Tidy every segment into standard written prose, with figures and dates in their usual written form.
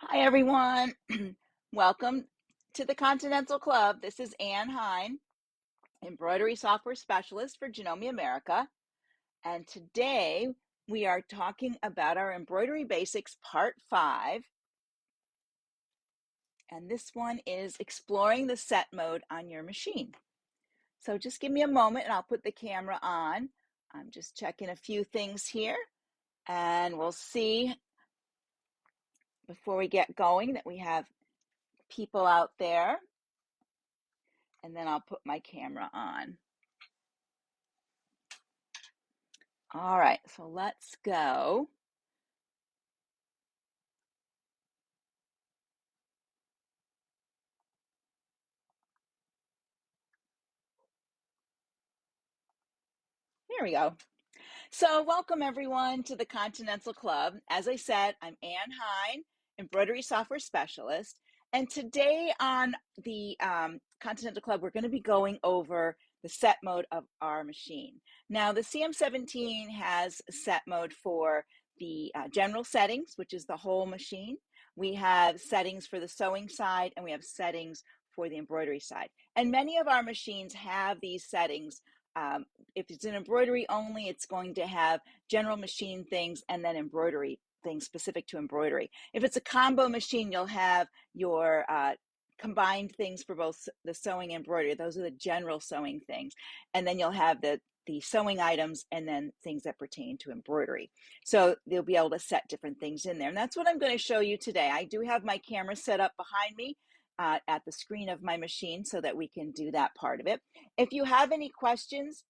Hi, everyone. Welcome to the Continental Club. This is Hein, embroidery software specialist for Janome America. And today we are talking about our embroidery basics part 5. And this one is exploring the set mode on your machine. So just give me a moment and I'll put the camera on. I'm just checking a few things here and we'll see before we get going that we have people out there. And then I'll put my camera on. All right, so let's go. Here we go. So welcome everyone to the Continental Club. As I said, I'm Ann Hein, embroidery software specialist. And today on the Continental Club, we're going to be going over the set mode of our machine. Now, the CM17 has a set mode for the general settings, which is the whole machine. We have settings for the sewing side, and we have settings for the embroidery side. And many of our machines have these settings. If it's an embroidery only, it's going to have general machine things and then embroidery things specific to embroidery. If it's a combo machine, you'll have your combined things for both the sewing and embroidery. Those are the general sewing things. And then you'll have the sewing items and then things that pertain to embroidery. So you'll be able to set different things in there. And that's what I'm going to show you today. I do have my camera set up behind me at the screen of my machine so that we can do that part of it. If you have any questions,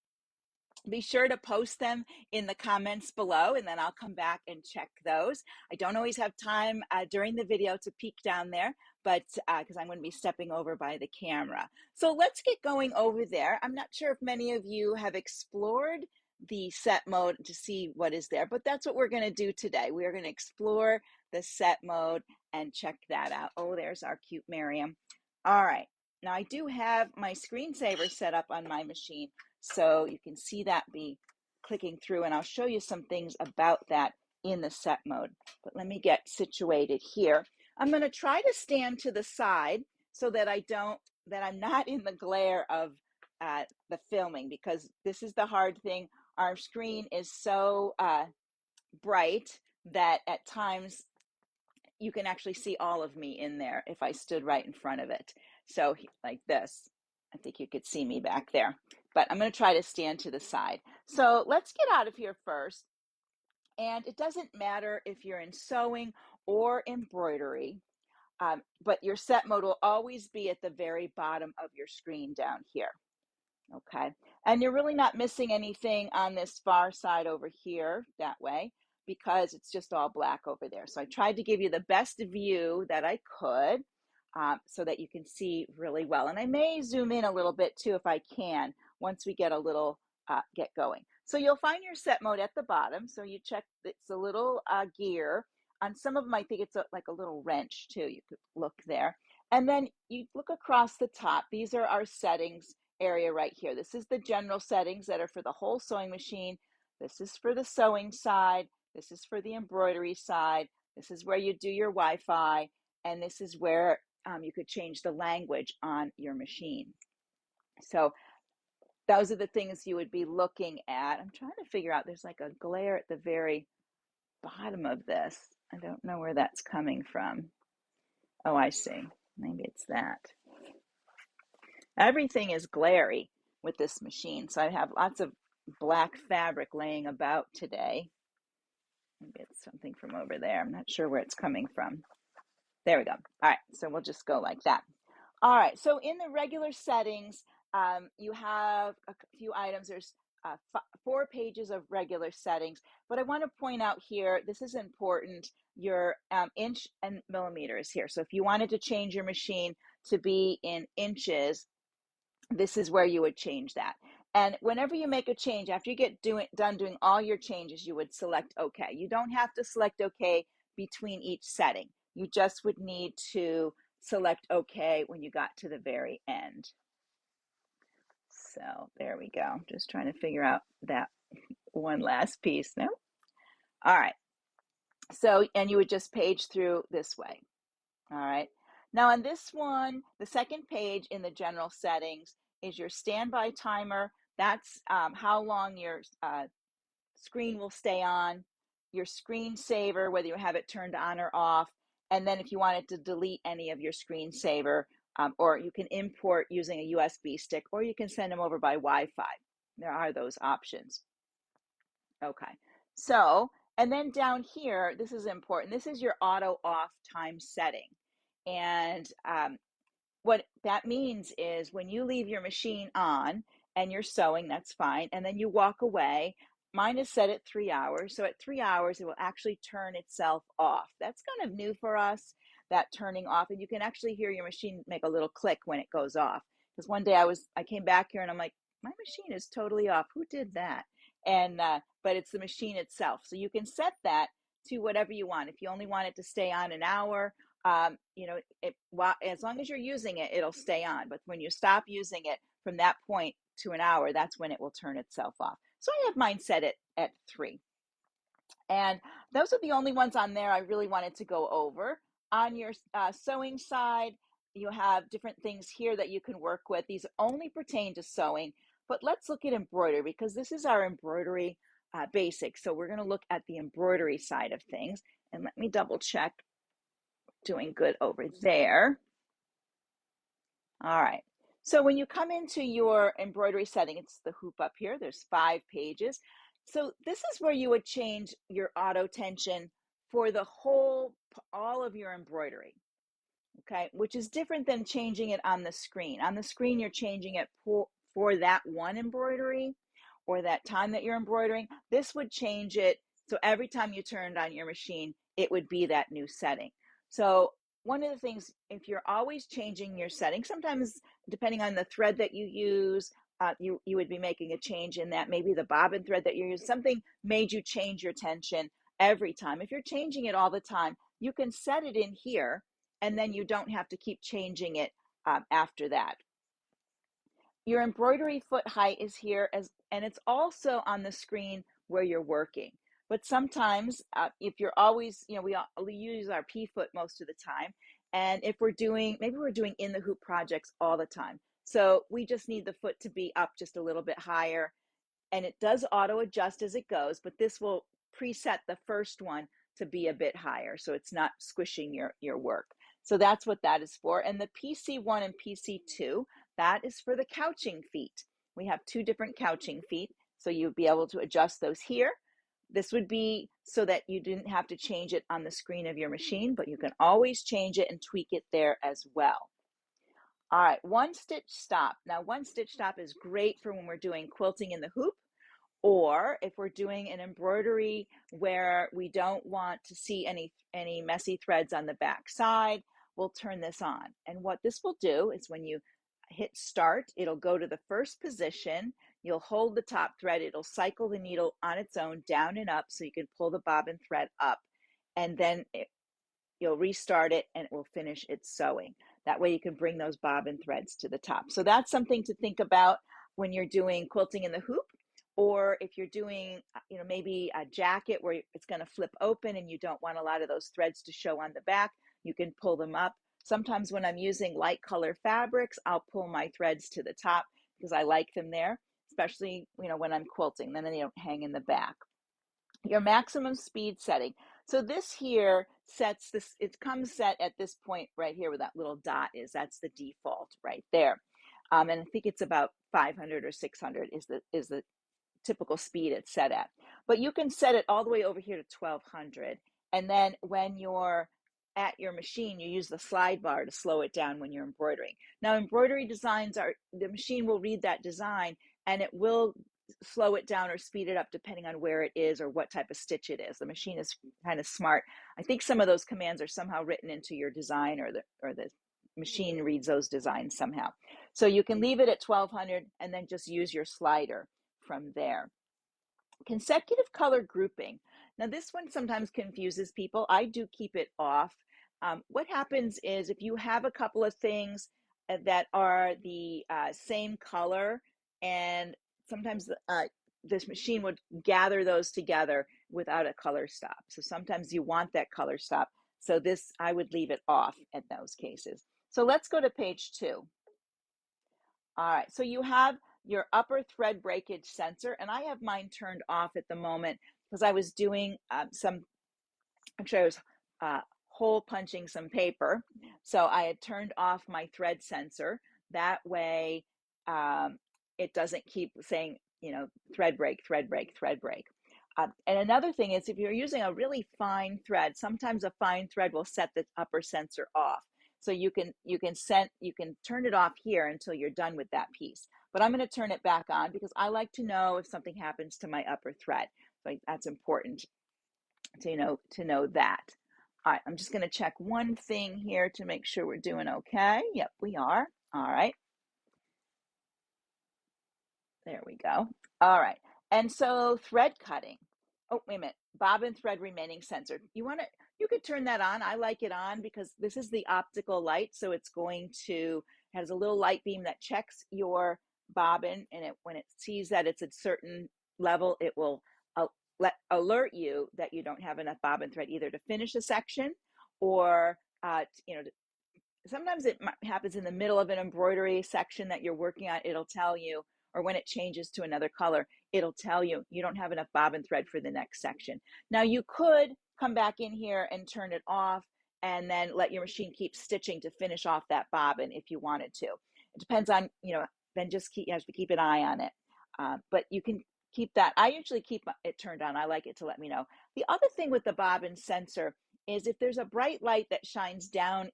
be sure to post them in the comments below and then I'll come back and check those. I don't always have time during the video to peek down there, but because I'm going to be stepping over by the camera. So let's get going over there. I'm not sure if many of you have explored the set mode to see what is there, but that's what we're going to do today. We are going to explore the set mode and check that out. Oh, there's our cute Miriam. All right. Now I do have my screensaver set up on my machine, so you can see that be clicking through, and I'll show you some things about that in the set mode. But let me get situated here. I'm going to try to stand to the side so that I'm not in the glare of the filming, because this is the hard thing. Our screen is so bright that at times you can actually see all of me in there if I stood right in front of it. So like this, I think you could see me back there, but I'm going to try to stand to the side. So let's get out of here first. And it doesn't matter if you're in sewing or embroidery, but your set mode will always be at the very bottom of your screen down here. Okay, and you're really not missing anything on this far side over here that way, because it's just all black over there. So I tried to give you the best view that I could so that you can see really well. And I may zoom in a little bit too if I can once we get a little get going. So you'll find your set mode at the bottom. So you check, it's a little gear. On some of them, I think it's like a little wrench too. You could look there. And then you look across the top. These are our settings area right here. This is the general settings that are for the whole sewing machine. This is for the sewing side. This is for the embroidery side. This is where you do your Wi-Fi. And this is where you could change the language on your machine. So those are the things you would be looking at. I'm trying to figure out, there's like a glare at the very bottom of this. I don't know where that's coming from. Oh, I see. Maybe it's that. Everything is glary with this machine. So I have lots of black fabric laying about today. Maybe it's something from over there. I'm not sure where it's coming from. There we go. All right, so we'll just go like that. All right, so in the regular settings, you have a few items. There's 4 pages of regular settings, but I want to point out here, this is important, your inch and millimeters here. So if you wanted to change your machine to be in inches, this is where you would change that. And whenever you make a change, after you get done doing all your changes, you would select OK. You don't have to select OK between each setting. You just would need to select OK when you got to the very end. So there we go. Just trying to figure out that one last piece. No? All right. So, and you would just page through this way. All right. Now on this one, the second page in the general settings is your standby timer. That's how long your screen will stay on, your screensaver, whether you have it turned on or off, and then if you wanted to delete any of your screensaver, or you can import using a USB stick, or you can send them over by Wi-Fi. There are those options. Okay, so, and then down here, this is important. This is your auto off time setting. And what that means is when you leave your machine on and you're sewing, that's fine. And then you walk away. Mine is set at 3 hours. So at 3 hours, it will actually turn itself off. That's kind of new for us, that turning off. And you can actually hear your machine make a little click when it goes off. Because one day I came back here and I'm like, my machine is totally off. Who did that? And but it's the machine itself. So you can set that to whatever you want. If you only want it to stay on an hour, you know, as long as you're using it, it'll stay on. But when you stop using it from that point to an hour, that's when it will turn itself off. So I have mine set at 3. And those are the only ones on there I really wanted to go over. On your sewing side, you have different things here that you can work with. These only pertain to sewing, but let's look at embroidery because this is our embroidery basics. So we're going to look at the embroidery side of things. And let me double check. Doing good over there. All right. So when you come into your embroidery setting, it's the hoop up here. There's 5 pages. So this is where you would change your auto tension for the whole, all of your embroidery. Okay, which is different than changing it on the screen. On the screen, you're changing it for that one embroidery or that time that you're embroidering. This would change it. So every time you turned on your machine, it would be that new setting. So one of the things, if you're always changing your setting, sometimes depending on the thread that you use, you would be making a change in that. Maybe the bobbin thread that you're using, something made you change your tension every time. If you're changing it all the time, you can set it in here, and then you don't have to keep changing it after that. Your embroidery foot height is here, and it's also on the screen where you're working. But sometimes if you're always, you know, we use our P foot most of the time. And if we're doing, maybe we're doing in the hoop projects all the time. So we just need the foot to be up just a little bit higher. And it does auto adjust as it goes, but this will preset the first one to be a bit higher. So it's not squishing your work. So that's what that is for. And the PC1 and PC2, that is for the couching feet. We have 2 different couching feet. So you'd be able to adjust those here. This would be so that you didn't have to change it on the screen of your machine, but you can always change it and tweak it there as well. All right, 1 stitch stop. Now 1 stitch stop is great for when we're doing quilting in the hoop, or if we're doing an embroidery where we don't want to see any messy threads on the back side, we'll turn this on. And what this will do is when you hit start, it'll go to the first position. You'll hold the top thread. It'll cycle the needle on its own down and up so you can pull the bobbin thread up. And then you'll restart it and it will finish its sewing. That way you can bring those bobbin threads to the top. So that's something to think about when you're doing quilting in the hoop. Or if you're doing, you know, maybe a jacket where it's going to flip open and you don't want a lot of those threads to show on the back, you can pull them up. Sometimes when I'm using light color fabrics, I'll pull my threads to the top because I like them there, especially, you know, when I'm quilting, then they don't hang in the back. Your maximum speed setting. So this here sets this, it comes set at this point right here where that little dot is. That's the default right there. And I think it's about 500 or 600 is the typical speed it's set at. But you can set it all the way over here to 1200. And then when you're at your machine, you use the slide bar to slow it down when you're embroidering. Now, embroidery designs the machine will read that design and it will slow it down or speed it up depending on where it is or what type of stitch it is. The machine is kind of smart. I think some of those commands are somehow written into your design, or the machine reads those designs somehow. So you can leave it at 1200 and then just use your slider from there. Consecutive color grouping. Now this one sometimes confuses people. I do keep it off. What happens is if you have a couple of things that are the same color, and sometimes this machine would gather those together without a color stop. So sometimes you want that color stop. So this, I would leave it off in those cases. So let's go to page 2. All right, so you have your upper thread breakage sensor, and I have mine turned off at the moment because I was doing actually I was hole punching some paper. So I had turned off my thread sensor. That way it doesn't keep saying, you know, thread break, thread break, thread break. And another thing is if you're using a really fine thread, sometimes a fine thread will set the upper sensor off. So you can turn it off here until you're done with that piece. But I'm going to turn it back on because I like to know if something happens to my upper thread. So that's important to know that. All right, I'm just going to check one thing here to make sure we're doing okay. Yep, we are. All right. There we go. All right. And so thread cutting. Oh, wait a minute. Bobbin thread remaining sensor. You could turn that on. I like it on because this is the optical light. So it's has a little light beam that checks your bobbin, and when it sees that it's a certain level, it will alert you that you don't have enough bobbin thread either to finish a section or sometimes it happens in the middle of an embroidery section that you're working on. It'll tell you, or when it changes to another color, it'll tell you you don't have enough bobbin thread for the next section. Now you could come back in here and turn it off and then let your machine keep stitching to finish off that bobbin if you wanted to. It depends on, then you have to keep an eye on it. But you can keep that. I usually keep it turned on. I like it to let me know. The other thing with the bobbin sensor is if there's a bright light that shines down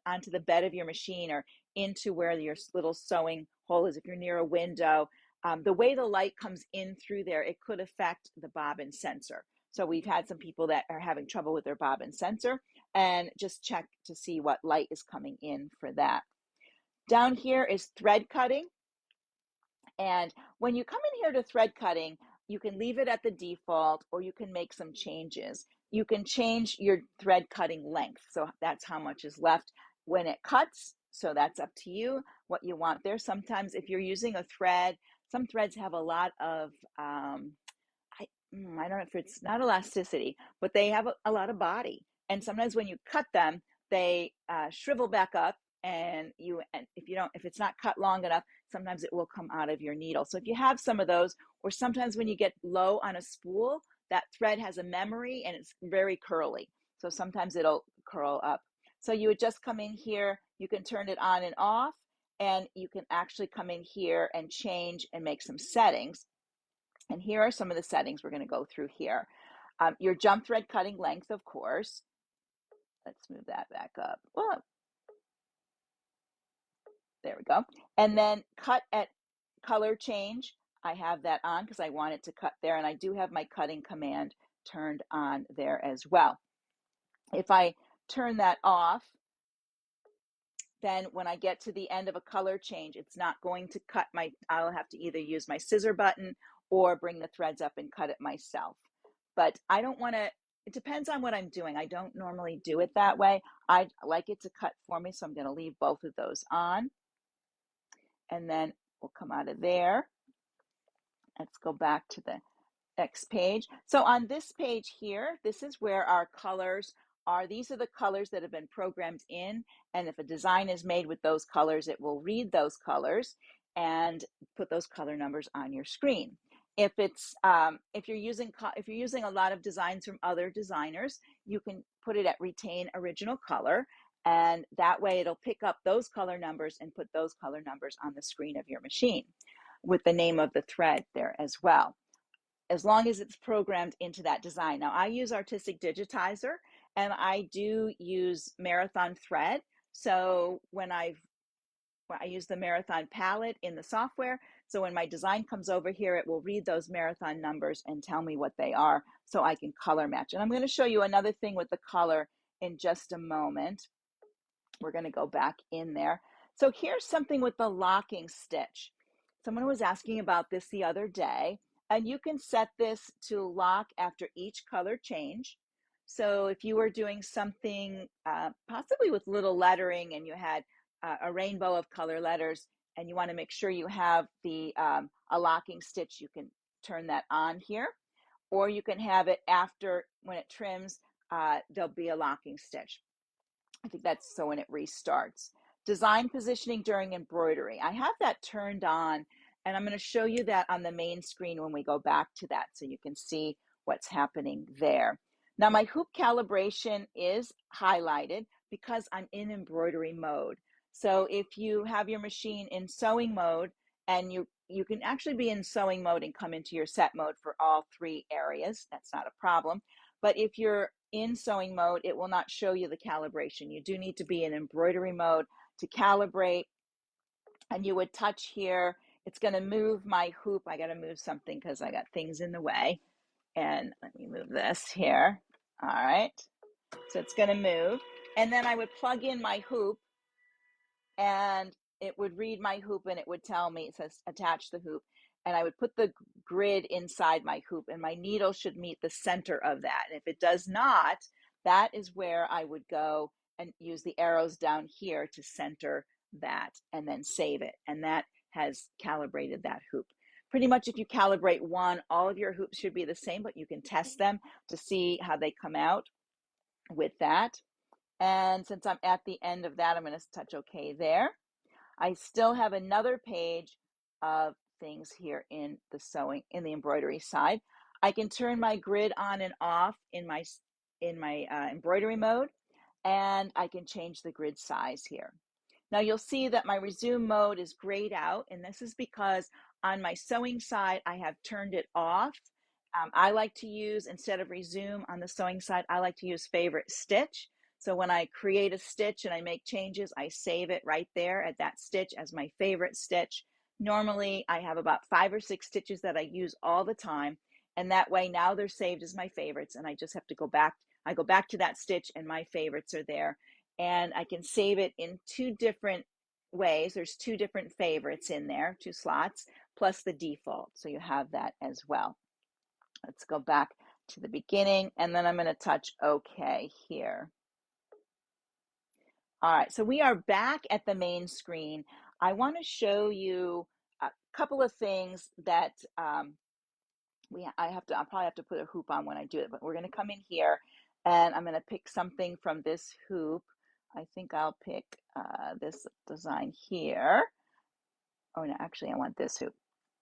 onto the bed of your machine or into where your little sewing hole is, if you're near a window, the way the light comes in through there, it could affect the bobbin sensor. So we've had some people that are having trouble with their bobbin sensor, and just check to see what light is coming in for that. Down here is thread cutting. And when you come in here to thread cutting, you can leave it at the default or you can make some changes. You can change your thread cutting length. So that's how much is left when it cuts. So that's up to you what you want there. Sometimes if you're using a thread, some threads have a lot of, I don't know if it's not elasticity, but they have a lot of body. And sometimes when you cut them, they shrivel back up, and if it's not cut long enough, sometimes it will come out of your needle. So if you have some of those, or sometimes when you get low on a spool, that thread has a memory and it's very curly. So sometimes it'll curl up. So you would just come in here, you can turn it on and off, and you can actually come in here and change and make some settings. And here are some of the settings we're going to go through here. Your jump thread cutting length, of course. Let's move that back up. Whoa. There we go. And then cut at color change. I have that on because I want it to cut there, and I do have my cutting command turned on there as well. If I turn that off, then when I get to the end of a color change, it's not going to cut I'll have to either use my scissor button or bring the threads up and cut it myself. But I don't want to, it depends on what I'm doing. I don't normally do it that way. I like it to cut for me, so I'm going to leave both of those on. And then we'll come out of there. Let's go back to the next page. So on this page here, this is where our colors are. These are the colors that have been programmed in, and if a design is made with those colors, it will read those colors and put those color numbers on your screen. If you're using a lot of designs from other designers, you can put it at retain original color, and that way it'll pick up those color numbers and put those color numbers on the screen of your machine with the name of the thread there as well, as long as it's programmed into that design. Now, I use Artistic Digitizer, and I do use Marathon thread. So when I use the Marathon palette in the software, so when my design comes over here, it will read those Marathon numbers and tell me what they are so I can color match. And I'm going to show you another thing with the color in just a moment. We're going to go back in there. So here's something with the locking stitch. Someone was asking about this the other day, and you can set this to lock after each color change. So if you were doing something possibly with little lettering and you had a rainbow of color letters and you want to make sure you have a locking stitch, you can turn that on here. Or you can have it after, when it trims, there'll be a locking stitch. I think that's so when it restarts. Design positioning during embroidery. I have that turned on, and I'm going to show you that on the main screen when we go back to that so you can see what's happening there. Now my hoop calibration is highlighted because I'm in embroidery mode. So if you have your machine in sewing mode, and you can actually be in sewing mode and come into your set mode for all three areas, that's not a problem. But if you're in sewing mode, it will not show you the calibration. You do need to be in embroidery mode to calibrate, and you would touch here. It's going to move my hoop. I got to move something because I got things in the way. And let me move this here. All right. So it's going to move. And then I would plug in my hoop, and it would read my hoop, and it would tell me, it says attach the hoop. And I would put the grid inside my hoop, and my needle should meet the center of that. And if it does not, that is where I would go and use the arrows down here to center that and then save it. And that has calibrated that hoop. Pretty much if you calibrate one, all of your hoops should be the same, but you can test them to see how they come out with that. And since I'm at the end of that, I'm going to touch OK there. I still have another page of things here in the sewing, in the embroidery side. I can turn my grid on and off in my embroidery mode, and I can change the grid size here. Now you'll see that my resume mode is grayed out, and this is because on my sewing side, I have turned it off. I like to use, instead of resume on the sewing side, I like to use favorite stitch. So when I create a stitch and I make changes, I save it right there at that stitch as my favorite stitch. Normally, I have about 5 or 6 stitches that I use all the time, and that way now they're saved as my favorites, and I just have to go back. I go back to that stitch, and my favorites are there. And I can save it in 2 different ways. There's 2 different favorites in there, 2 slots, plus the default. So you have that as well. Let's go back to the beginning, and then I'm going to touch OK here. All right, so we are back at the main screen. I want to show you a couple of things that I'll probably have to put a hoop on when I do it, but we're going to come in here, and I'm going to pick something from this hoop. I think I'll pick this design here. Oh, no, actually, I want this hoop.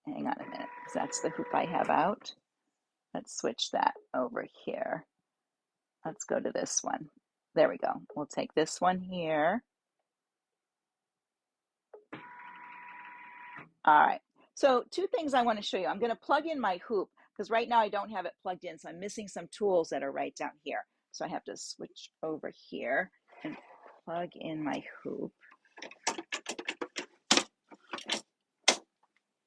Hang on a minute, because that's the hoop I have out. Let's switch that over here. Let's go to this one. There we go. We'll take this one here. All right. So 2 things I want to show you. I'm going to plug in my hoop because right now I don't have it plugged in. So I'm missing some tools that are right down here. So I have to switch over here and plug in my hoop.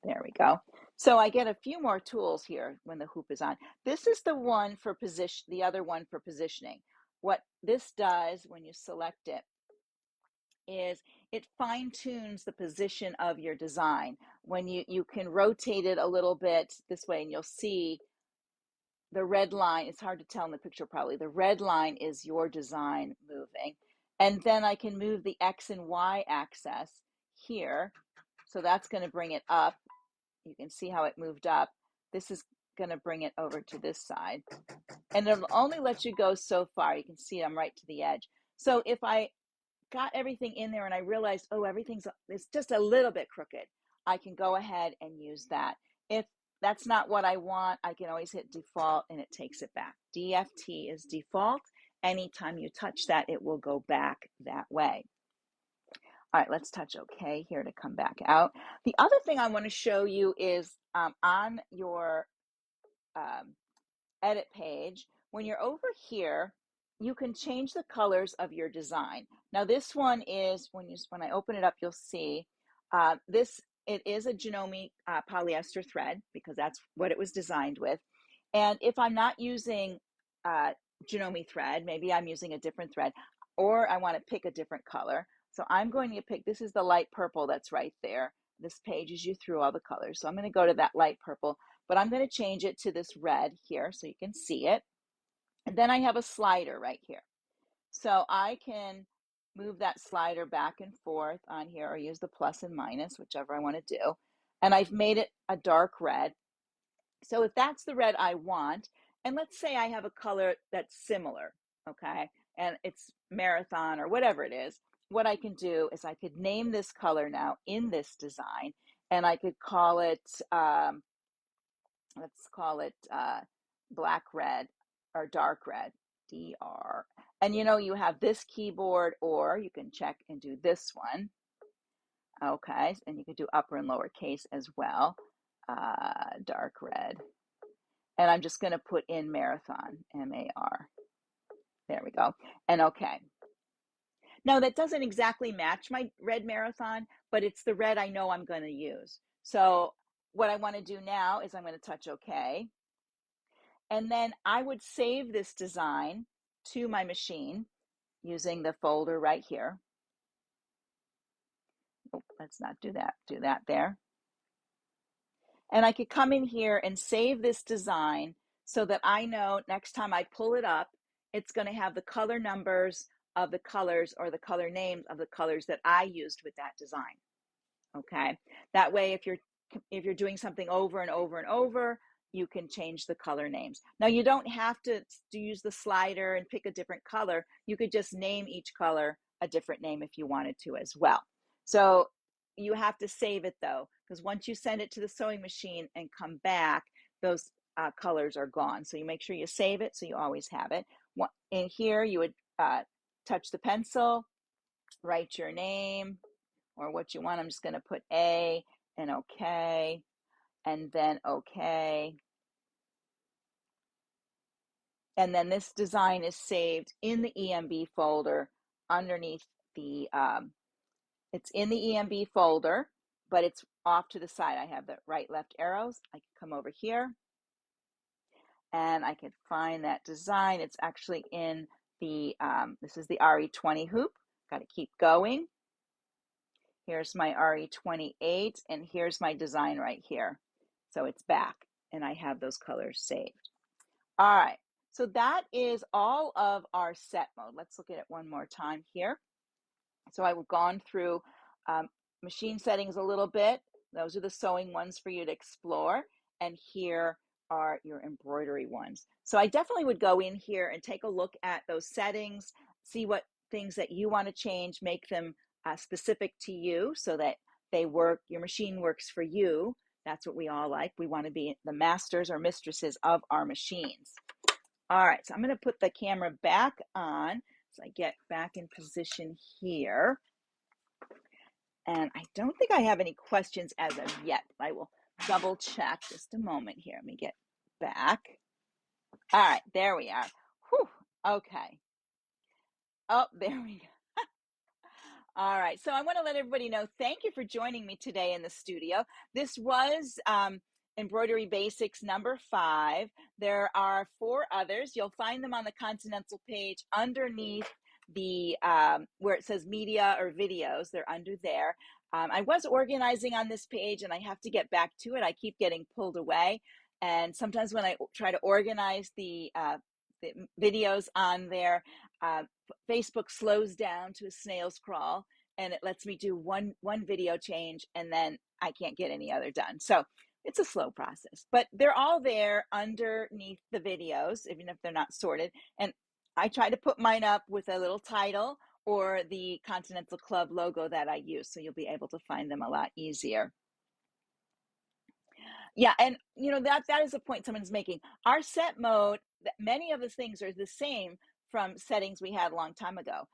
There we go. So I get a few more tools here when the hoop is on. This is the one for position, the other one for positioning. What this does when you select it is it fine-tunes the position of your design. When you can rotate it a little bit this way, and you'll see the red line. It's hard to tell in the picture probably. The red line is your design moving. And then I can move the X and Y axis here. So that's going to bring it up. You can see how it moved up. This is going to bring it over to this side. And it'll only let you go so far. You can see I'm right to the edge. So if I got everything in there and I realized, oh, it's just a little bit crooked, I can go ahead and use that. If that's not what I want, I can always hit default and it takes it back. DFT is default. Anytime you touch that, it will go back that way. All right, let's touch OK here to come back out. The other thing I want to show you is on your edit page, when you're over here, you can change the colors of your design. Now this one is, when I open it up, you'll see it is a Janome polyester thread because that's what it was designed with. And if I'm not using Janome thread, maybe I'm using a different thread, or I want to pick a different color. So I'm going to pick, this is the light purple that's right there. This page is you through all the colors. So I'm going to go to that light purple, but I'm going to change it to this red here so you can see it. And then I have a slider right here. So I can move that slider back and forth on here, or use the plus and minus, whichever I want to do. And I've made it a dark red. So if that's the red I want, and let's say I have a color that's similar, okay, and it's marathon or whatever it is, what I can do is I could name this color now in this design, and I could call it, let's call it black red or dark red, DR. And you know, you have this keyboard, or you can check and do this one. Okay, and you could do upper and lower case as well. Dark red. And I'm just going to put in marathon, M-A-R. There we go. And okay. Now that doesn't exactly match my red marathon, but it's the red I know I'm going to use. So what I want to do now is I'm going to touch OK. And then I would save this design to my machine using the folder right here. Oh, let's not do that. Do that there. And I could come in here and save this design so that I know next time I pull it up, it's going to have the color numbers of the colors or the color names of the colors that I used with that design. Okay. That way, if you're doing something over and over and over, you can change the color names. Now, you don't have to use the slider and pick a different color. You could just name each color a different name if you wanted to as well. So you have to save it though, because once you send it to the sewing machine and come back, those colors are gone. So you make sure you save it so you always have it. In here, you would touch the pencil, write your name or what you want. I'm just going to put A and OK, and then OK. And then this design is saved in the EMB folder underneath the, it's in the EMB folder, but it's off to the side. I have the right, left arrows. I can come over here and I can find that design. It's actually in the, this is the RE20 hoop. Got to keep going. Here's my RE28, and here's my design right here. So it's back, and I have those colors saved. All right, so that is all of our set mode. Let's look at it one more time here. So I've gone through machine settings a little bit. Those are the sewing ones for you to explore, and here are your embroidery ones. So I definitely would go in here and take a look at those settings, see what things that you want to change, make them specific to you so that they work, your machine works for you. That's what we all like. We want to be the masters or mistresses of our machines. All right, so I'm going to put the camera back on so I get back in position here. And I don't think I have any questions as of yet. I will double check just a moment here. Let me get back. All right, there we are. Whew, okay. Oh, there we go. All right, so I want to let everybody know, thank you for joining me today in the studio. This was Embroidery Basics number 5. There are 4 others. You'll find them on the Continental page underneath the where it says media or videos. They're under there. I was organizing on this page and I have to get back to it. I keep getting pulled away, and sometimes when I try to organize the videos on there, Facebook slows down to a snail's crawl, and it lets me do one video change, and then I can't get any other done. So it's a slow process, but they're all there underneath the videos, even if they're not sorted. And I try to put mine up with a little title or the Continental Club logo that I use, so you'll be able to find them a lot easier. Yeah, and you know, that is a point someone's making. Our set mode, many of the things are the same from settings we had a long time ago.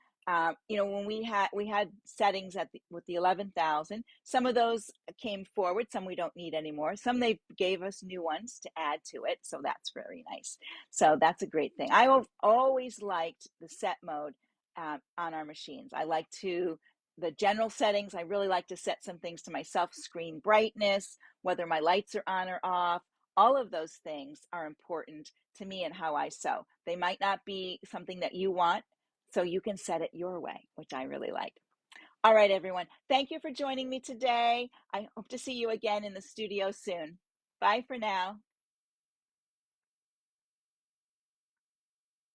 You know, when we had settings with the 11,000, some of those came forward, some we don't need anymore. Some they gave us new ones to add to it, so that's very nice. So that's a great thing. I've always liked the set mode on our machines. I like the general settings. I really like to set some things to myself, screen brightness, whether my lights are on or off. All of those things are important to me and how I sew. They might not be something that you want, so you can set it your way, which I really like. All right, everyone. Thank you for joining me today. I hope to see you again in the studio soon. Bye for now.